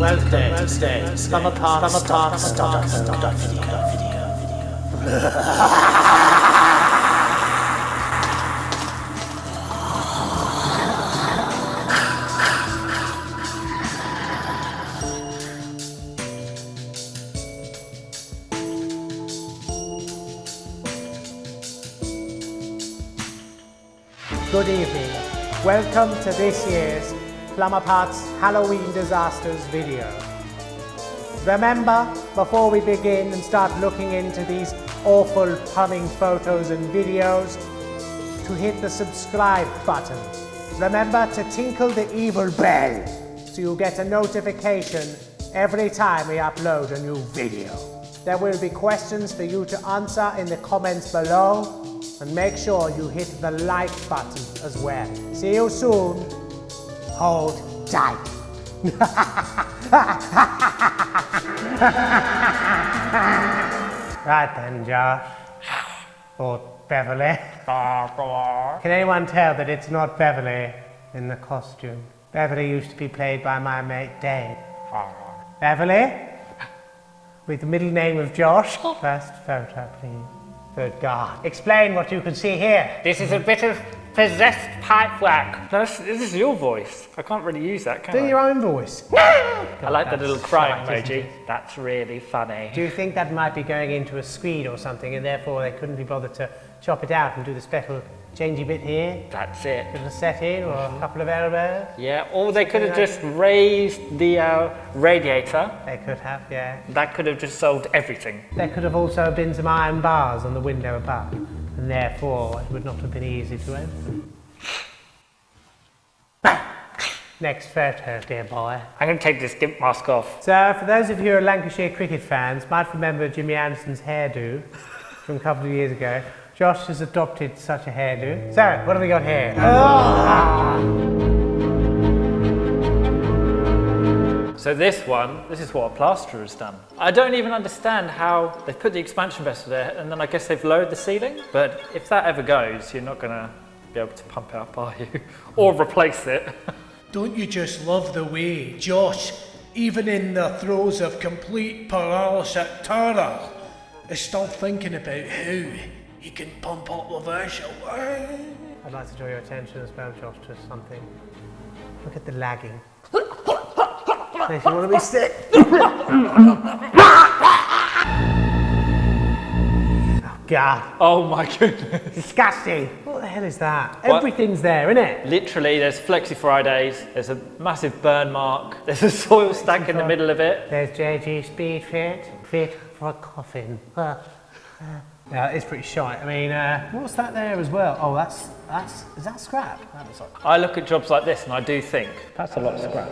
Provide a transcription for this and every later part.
today, Plumberparts video. Good evening. Welcome to this year's Plumberparts Halloween Disasters video. Remember, before we begin and start looking into these awful plumbing photos and videos, to hit the subscribe button. Remember to tinkle the evil bell so you'll get a notification every time we upload a new video. There will be questions for you to answer in the comments below, and make sure you hit the like button as well. See you soon. Hold tight. Right then, Josh. Or Beverly. Can anyone tell that it's not Beverly in the costume? Beverly used to be played by my mate Dave. Beverly? With the middle name of Josh. First photo, please. Good God. Explain what you can see here. This is a bit of possessed pipework. No, this is your voice. I can't really use that, can I? Do your own voice. I like the little crying emoji. That's really funny. Do you think that might be going into a screed or something, and therefore they couldn't be bothered to chop it out and do the special changey bit here? That's it. A little set in, or a couple of elbows? Yeah, or they could have just raised the radiator. They could have, yeah. That could have just solved everything. There could have also been some iron bars on the window above, and therefore it would not have been easy to open. Next photo, dear boy. I'm going to take this gimp mask off. So, for those of you who are Lancashire cricket fans, might remember Jimmy Anderson's hairdo from a couple of years ago. Josh has adopted such a hairdo. So, what have we got here? So this is what a plasterer has done. I don't even understand how they've put the expansion vessel there and then I guess they've lowered the ceiling. But if that ever goes, you're not going to be able to pump it up, are you? Or replace it. Don't you just love the way Josh, even in the throes of complete paralysis terror, is still thinking about how he can pump up the vessel? I'd like to draw your attention as well, Josh, to something. Look at the lagging. If you want to be sick. Oh, God. Oh my goodness. Disgusting. What the hell is that? What? Everything's there, isn't it? Literally, there's Flexi Fridays, there's a massive burn mark, there's a soil stack in the middle of it. There's JG Speed fit for a coffin. Yeah, it's pretty shite. I mean, what's that there as well? Oh, is that scrap? That looks like... I look at jobs like this and I do think, that's a lot of scrap.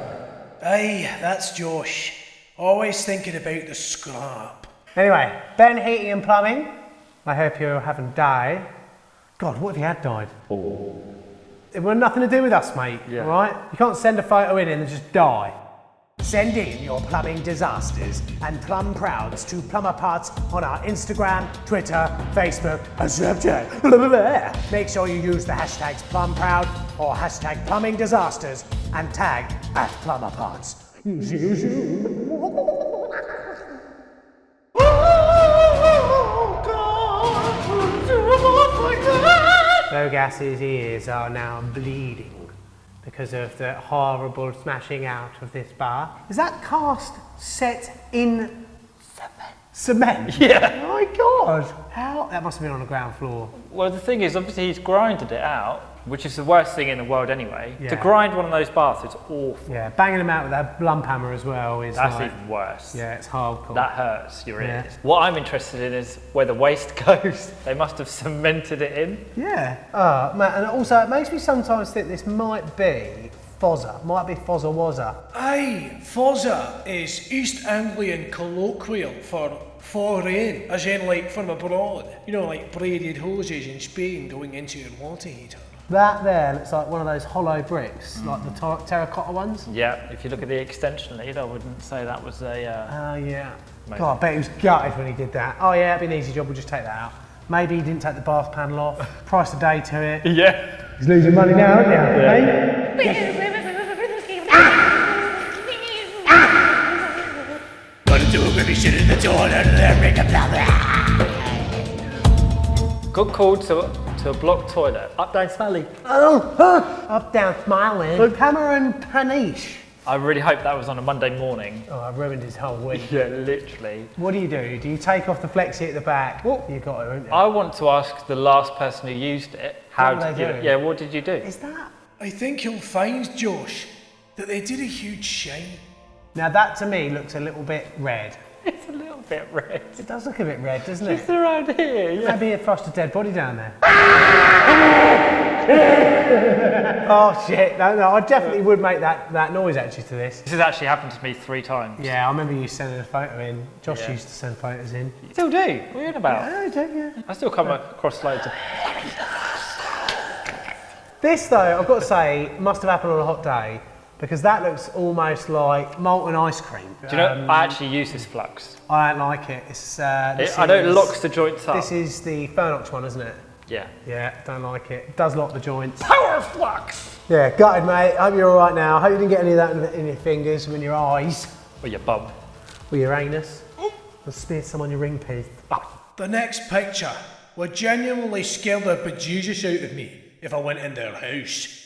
Aye, that's Josh. Always thinking about the scrap. Anyway, Ben Heating and Plumbing. I hope you haven't died. God, what if you had died? Oh. It had nothing to do with us, mate, yeah. Alright? You can't send a photo in and just die. Send in your plumbing disasters and plum prouds to Plumberparts on our Instagram, Twitter, Facebook, and Snapchat. Make sure you use the hashtags plumproud or hashtag plumbing disasters and tag @Plumberparts. See you soon. Bogas's ears are now bleeding because of the horrible smashing out of this bar. Is that cast set in cement? Yeah. Oh my God. How? That must have been on the ground floor. Well, the thing is, obviously he's grinded it out, which is the worst thing in the world anyway. Yeah. To grind one of those baths is awful. Yeah, banging them out with that lump hammer as well is That's like, even worse. yeah, it's hardcore. That hurts your Yeah. ears. What I'm interested in is where the waste goes. They must have cemented it in. Yeah. Man, and also it makes me sometimes think this might be Fozza. Might be Fozza Wazza. Aye, Fozza is East Anglian colloquial for foreign, as in like from abroad. You know, like braided hoses in Spain going into your water heater. That there looks like one of those hollow bricks, like the terracotta ones. Yeah, if you look at the extension lead, I wouldn't say that was a... Oh, yeah. Maybe. God, I bet he was gutted when he did that. Oh, yeah, it'd be an easy job, we'll just take that out. Maybe he didn't take the bath panel off, price a day to it. Yeah. He's losing money now, isn't he? Yeah. Hey? Got called to a blocked toilet. Up, down, smelly. Up, down, smiling. Cameron Paniche. I really hope that was on a Monday morning. Oh, I ruined his whole week. Yeah, literally. What do? Do you take off the flexi at the back? Well, you got to, haven't you? I want to ask the last person who used it. What did they do? Yeah, what did you do? Is that? I think you'll find, Josh, that they did a huge shine. Now that to me looks a little bit red. It's a little bit red. It does look a bit red, doesn't it? Just around here, yeah. Maybe it thrust a dead body down there. Oh shit, no, I definitely would make that noise actually to this. This has actually happened to me 3 times. Yeah, I remember you sending a photo in. Josh Yeah. used to send photos in. You still do? What are you on about? Yeah, I do, yeah. I still come across loads of... This though, I've got to say, must have happened on a hot day because that looks almost like molten ice cream. Do you know, I actually use this flux. I don't like it. It's, I know it locks the joints up. This is the Fernox one, isn't it? Yeah. Yeah, don't like it. It does lock the joints. Power flux! Yeah, gutted mate. Hope you're all right now. Hope you didn't get any of that in your fingers or in your eyes. Or your bum. Or your anus. Or smear some on your ring piece. The next picture would genuinely scare the bejesus out of me if I went in their house.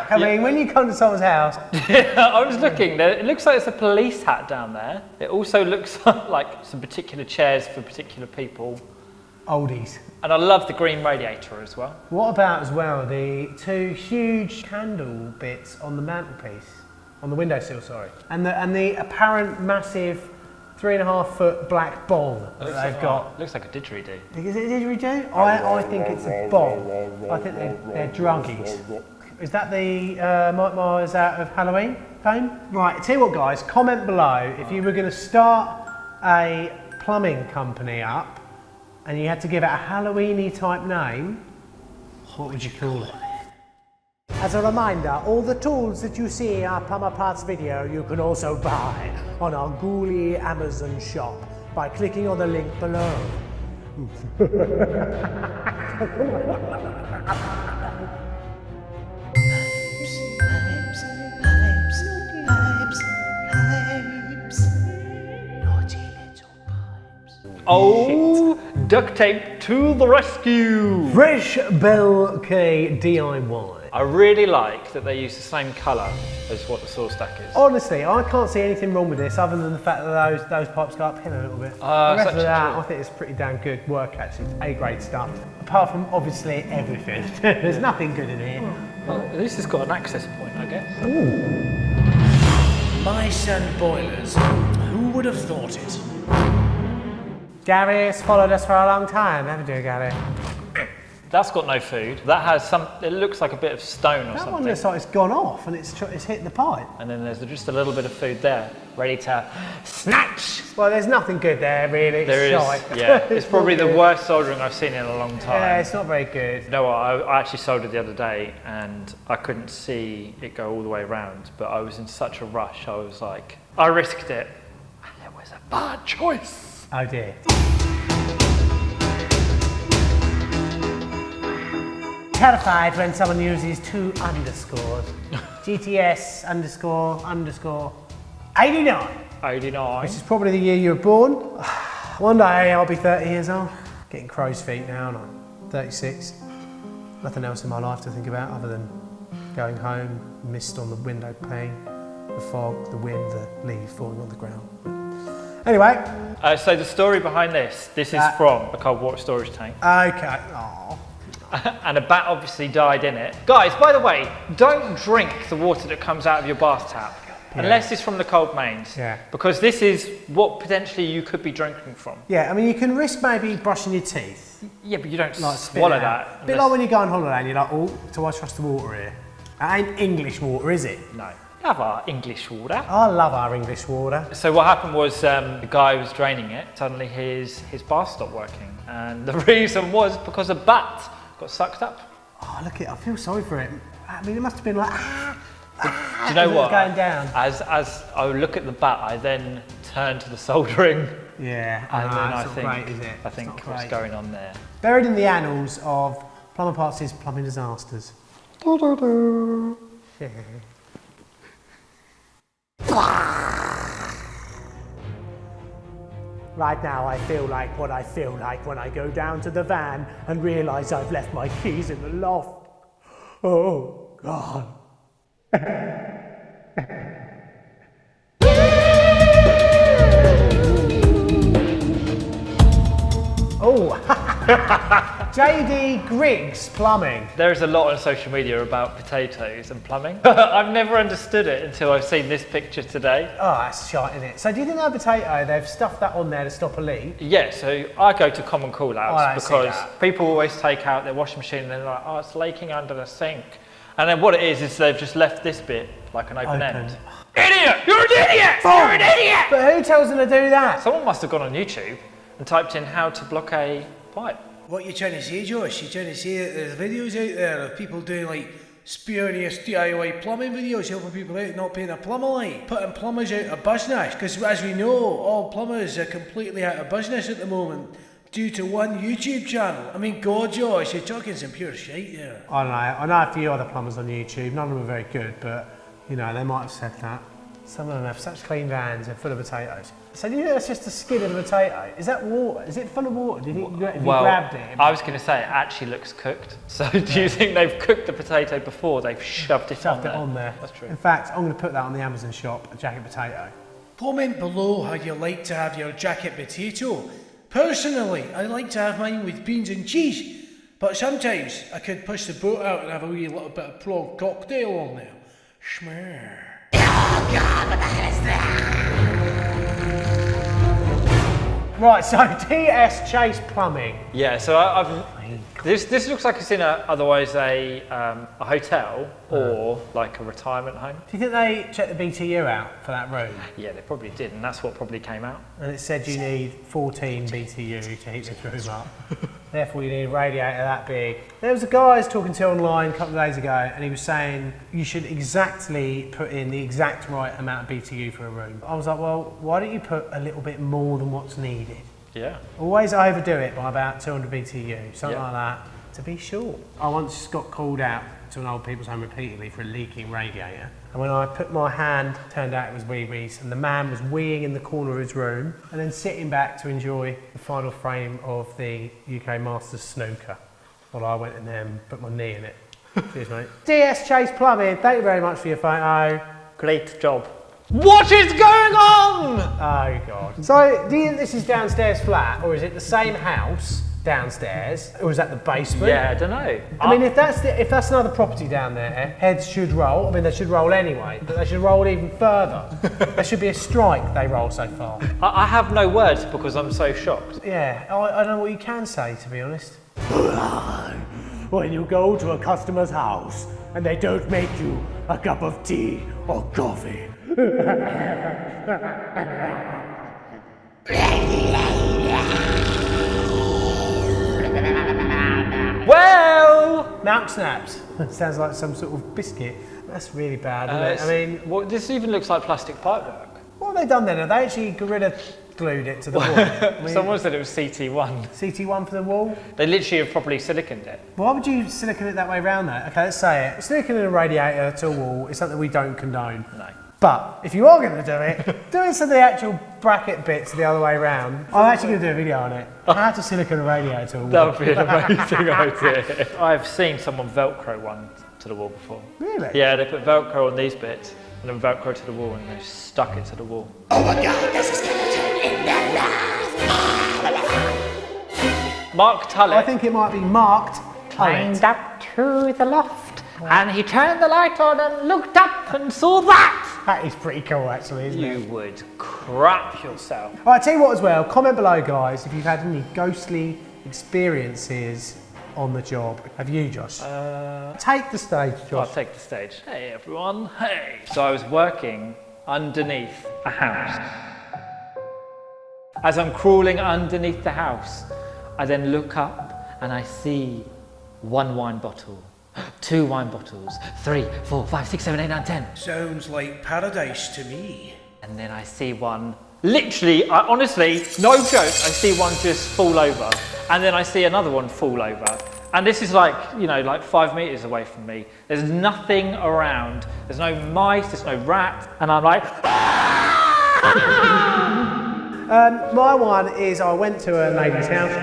I mean, when you come to someone's house... I was looking, it looks like it's a police hat down there. It also looks like some particular chairs for particular people. Oldies. And I love the green radiator as well. What about as well the 2 huge candle bits on the mantelpiece? On the windowsill, sorry. And the apparent massive 3.5 foot black bong that they've got. Looks like a didgeridoo. Is it a didgeridoo? I think it's a bong. I think they're druggies. Is that the Mike Myers out of Halloween fame? Right, tell you what guys, comment below if you were going to start a plumbing company up and you had to give it a Halloween-y type name, what would you call it? As a reminder, all the tools that you see in our Plumberparts video you can also buy on our ghouly Amazon shop by clicking on the link below. Oh, duct tape to the rescue! Fresh Bell K DIY. I really like that they use the same colour as what the saw stack is. Honestly, I can't see anything wrong with this other than the fact that those pipes go up here a little bit. The rest of that, I think it's pretty damn good work actually. A-grade stuff. Apart from obviously everything. There's nothing good in here. Well, at least it's got an access point, I guess. Ooh. Mice and boilers. Who would have thought it? Gary's followed us for a long time, haven't you, Gary? That's got no food. That has some, it looks like a bit of stone or That something. one looks like it's gone off and it's hit the pipe. And then there's just a little bit of food there, ready to snatch. Well, there's nothing good there, really. There is, shite. yeah. It's probably not the good. worst soldering I've seen in a long time. Yeah, it's not very good. You know what, I actually soldered the other day and I couldn't see it go all the way around, but I was in such a rush, I was like, I risked it. And it was a bad choice. Oh dear. Terrified when someone uses 2 underscores. GTS __ 89. 89. Which is probably the year you were born. One day I'll be 30 years old. Getting crow's feet now and I'm 36. Nothing else in my life to think about other than going home, mist on the window pane, the fog, the wind, the leaves falling on the ground. Anyway. So the story behind this is from a cold water storage tank. Okay. Aww. And a bat obviously died in it. Guys, by the way, don't drink the water that comes out of your bath tap. Yeah. Unless it's from the cold mains. Yeah. Because this is what potentially you could be drinking from. Yeah, I mean, you can risk maybe brushing your teeth. Yeah, but you don't Like swallow spit it out. that. A bit like when you go on holiday and you're like, oh, do I trust the water here? That ain't English water, is it? No. Love our English water. I love our English water. So what happened was the guy was draining it. Suddenly his bath stopped working. And the reason was because a bat got sucked up. Oh, look at it. I feel sorry for it. I mean, it must have been like, Do you know what? Going down. As I look at the bat, I then turn to the soldering. Yeah, And then I it's think, not great, is it? I think It's not what's great. going on there. Buried in the annals of Plumberparts is plumbing disasters. Right now I feel like what I feel like when I go down to the van and realise I've left my keys in the loft. Oh, God. Oh, JD Griggs Plumbing. There is a lot on social media about potatoes and plumbing. I've never understood it until I've seen this picture today. Oh, that's shite, isn't it? So do you think that potato, they've stuffed that on there to stop a leak? Yeah, so I go to common call-outs Oh, because people always take out their washing machine and they're like, oh, it's leaking under the sink. And then what it is they've just left this bit like an open end. Idiot! You're an idiot! Oh, You're an idiot! But who tells them to do that? Someone must have gone on YouTube and typed in how to block a pipe. What are you trying to say, Josh? You're trying to say that there's videos out there of people doing like spurious DIY plumbing videos, helping people out not paying a plumber light, putting plumbers out of business, because as we know, all plumbers are completely out of business at the moment due to one YouTube channel. I mean, God, Josh, you're talking some pure shite there. I don't know. I know a few other plumbers on YouTube. None of them are very good, but you know, they might have said that. Some of them have such clean vans and full of potatoes. So do you think that's just the skin of the potato? Is that water? Is it full of water? Do you think if you grabbed it? I was going to say it actually looks cooked. So do you think they've cooked the potato before they've shoved it on there? That's true. In fact, I'm going to put that on the Amazon shop, a jacket potato. Comment below how you like to have your jacket potato. Personally, I like to have mine with beans and cheese, but sometimes I could push the boat out and have a wee little bit of prawn cocktail on there. Schmear. Oh God, what the hell is that? Right, so TS Chase Plumbing. Yeah, so this looks like it's in otherwise a hotel or like a retirement home. Do you think they checked the BTU out for that room? Yeah, they probably did, and that's what probably came out. And it said you need 14 BTU to heat this room up. Therefore, you need a radiator that big. There was a guy I was talking to online a couple of days ago, and he was saying you should exactly put in the exact right amount of BTU for a room. I was like, well, why don't you put a little bit more than what's needed? Yeah. Always overdo it by about 200 BTU, something like that, to be sure. I once got called out to an old people's home repeatedly for a leaking radiator. And when I put my hand, turned out it was wee-wees, and the man was weeing in the corner of his room and then sitting back to enjoy the final frame of the UK Masters snooker while I went in there and put my knee in it. Cheers, mate. DS Chase Plumbing, thank you very much for your photo. Great job. What is going on? Oh, God. So, do you think this is downstairs flat, or is it the same house downstairs, or is that the basement? Yeah, I don't know. I mean, if that's another property down there, heads should roll. I mean, they should roll anyway, but they should roll even further. There should be a strike, they roll so far. I have no words because I'm so shocked. Yeah, I don't know what you can say, to be honest. When you go to a customer's house and they don't make you a cup of tea or coffee. Well, Milk snaps. Sounds like some sort of biscuit. That's really bad, isn't it? I mean, well, this even looks like plastic pipework. what have they done then? Have they actually gorilla glued it to the wall? I mean, Someone said it was CT1. CT1 for the wall? They literally have properly siliconed it. Why would you silicone it that way around though? Okay, let's say it. Siliconing a radiator to a wall is something we don't condone. No. But if you are going to do it, do it so the actual bracket bits the other way around. I'm actually going to do a video on it. How to silicone a radiator to a wall. That would be an amazing idea. I've seen someone Velcro one to the wall before. Really? Yeah, they put Velcro on these bits and then Velcro to the wall and they stuck it to the wall. Oh my God, there's a skeleton in the loft. Mark Tullett I think it might be marked. climbed up to the loft and he turned the light on and looked up and saw that. That is pretty cool actually, isn't it? You would crap yourself. All right, tell you what as well, comment below guys if you've had any ghostly experiences on the job. Have you, Josh? Take the stage, I'll Josh. take the stage. Hey everyone, hey. So I was working underneath a house. As I'm crawling underneath the house, I then look up and I see 1 wine bottle, 2 wine bottles, 3, 4, 5, 6, 7, 8, 9, 10. Sounds like paradise to me. And then I see one, literally, honestly, no joke, I see one just fall over. And then I see another one fall over. And this is like, you know, like 5 meters away from me. There's nothing around. There's no mice, there's no rat. And I'm like, my one is I went to a lady's house.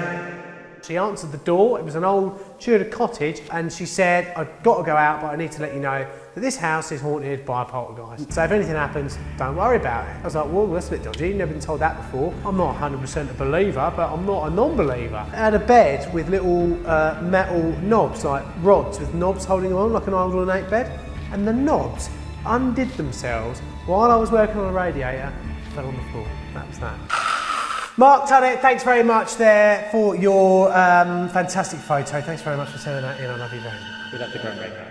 She answered the door. It was an old Tudor cottage, and she said, I've got to go out, but I need to let you know that this house is haunted by a poltergeist. So if anything happens, don't worry about it. I was like, well, that's a bit dodgy. You've never been told that before. I'm not 100% a believer, but I'm not a non-believer. I had a bed with little metal knobs, like rods with knobs holding them on, like an old ornate bed. And the knobs undid themselves while I was working on a radiator, fell on the floor. That was that. Mark Tunnett, thanks very much there for your fantastic photo. Thanks very much for sending that in. I love you very much. we love the great radio.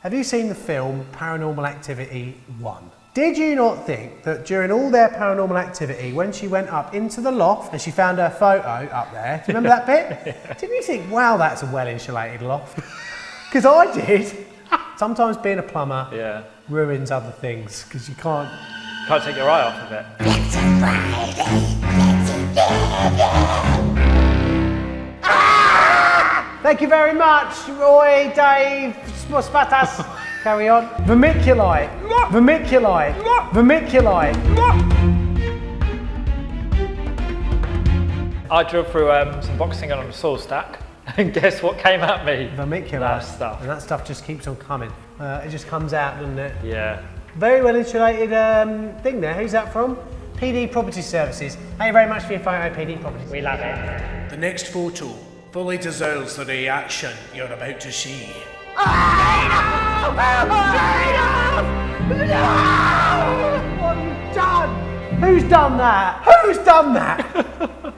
Have you seen the film Paranormal Activity 1? Did you not think that during all their paranormal activity, when she went up into the loft and she found her photo up there, do you remember that bit? Didn't you think, wow, that's a well-insulated loft? Because I did. Sometimes being a plumber ruins other things, because you can't take your eye off of it. Thank you very much, Roy, Dave, Spatas. Carry on. Vermiculite. Vermiculite. Vermiculite. I drilled through some boxing on a saw stack, and guess what came at me? Vermiculite. That stuff. And that stuff just keeps on coming. It just comes out, doesn't it? Yeah. Very well insulated thing there. Who's that from? PD Property Services. Thank you very much for your photo, PD Properties. We love it. The next photo fully deserves the reaction you're about to see. No! What have you done? Who's done that? Who's done that?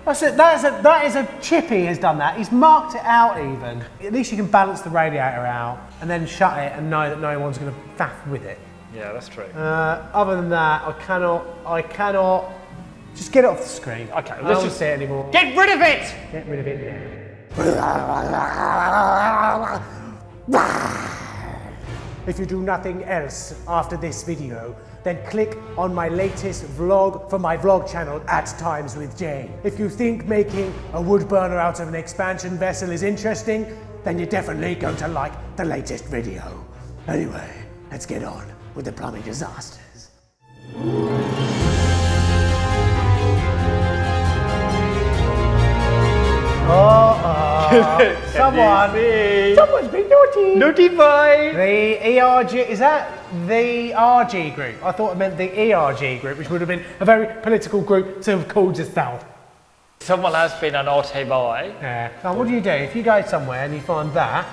That is a chippy has done that. He's marked it out even. At least you can balance the radiator out and then shut it and know that no one's going to faff with it. Yeah, that's true. Other than that, I cannot. Just get it off the screen. Okay, I don't see it anymore. Get rid of it! Get rid of it now. If you do nothing else after this video, then click on my latest vlog from my vlog channel at Times with Jane. If you think making a wood burner out of an expansion vessel is interesting, then you're definitely going to like the latest video. Anyway, let's get on with the plumbing disasters. Someone's been naughty. Naughty boy! The ERG, is that the RG group? I thought it meant the ERG group, which would have been a very political group to have called yourself. Someone has been a naughty boy. Yeah. Now what do? If you go somewhere and you find that,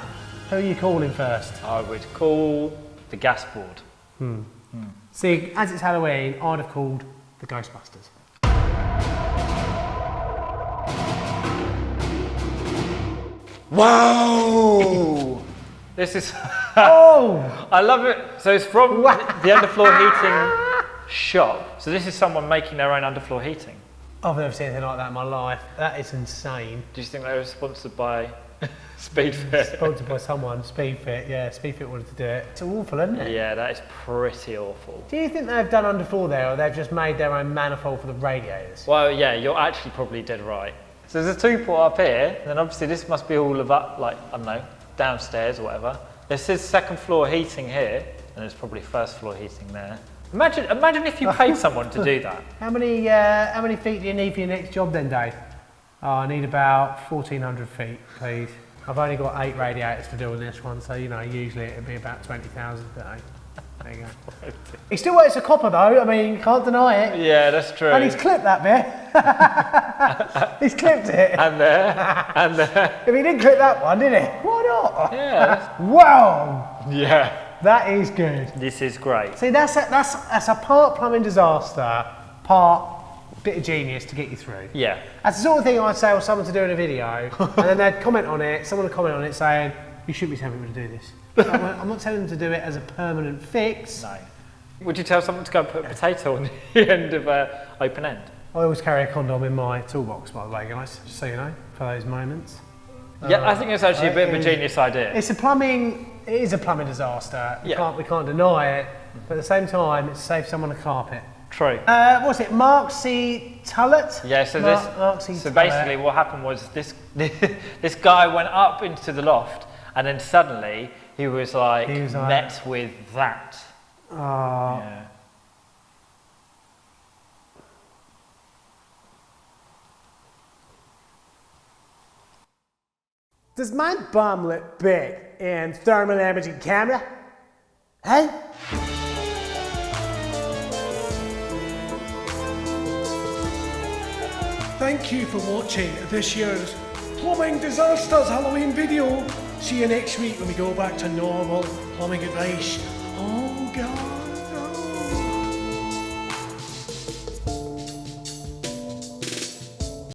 who are you calling first? I would call the gas board. See, as it's Halloween, I'd have called the Ghostbusters. Whoa! This is... Oh! I love it. So it's from the underfloor heating shop. So this is someone making their own underfloor heating. I've never seen anything like that in my life. That is insane. Do you think they were sponsored by Speedfit? Sponsored by someone, Speedfit. Yeah, Speedfit wanted to do it. It's awful, isn't it? Yeah, that is pretty awful. Do you think they've done underfloor there, or they've just made their own manifold for the radiators? Well, yeah, you're actually probably dead right. So there's a two-port up here, and then obviously this must be all of up, like, I don't know, downstairs or whatever. This is second floor heating here, and there's probably first floor heating there. Imagine if you paid someone to do that. How many feet do you need for your next job then, Dave? Oh, I need about 1,400 feet, please. I've only got 8 radiators to do on this one, so, you know, usually it'd be about 20,000 a day. There you go. He still works a copper though, I mean, you can't deny it. Yeah, that's true. And he's clipped that bit. He's clipped it. And there, and there. If he didn't clip that one, did he? Why not? Yeah. Wow! Yeah. That is good. This is great. See, that's a part plumbing disaster, part bit of genius to get you through. Yeah. That's the sort of thing I'd say with someone to do in a video, and then they'd comment on it, someone would comment on it saying, you shouldn't be telling people to do this. I'm not telling them to do it as a permanent fix. No. Would you tell someone to go and put a potato on the end of an open end? I always carry a condom in my toolbox, by the way, guys, just so you know, for those moments. Yeah, I think it's actually a bit of a genius idea. It is a plumbing disaster. Yeah. We can't deny it, but at the same time, it saves someone a carpet. True. What's it, Mark C. Tullett? Yeah, so Mark C. so Tullett. basically what happened was this this guy went up into the loft and then suddenly he was like met with that. Oh. Yeah. Does my bum look big in thermal imaging camera? Hey? Thank you for watching this year's Plumbing Disasters Halloween video. See you next week when we go back to normal plumbing advice. Oh God.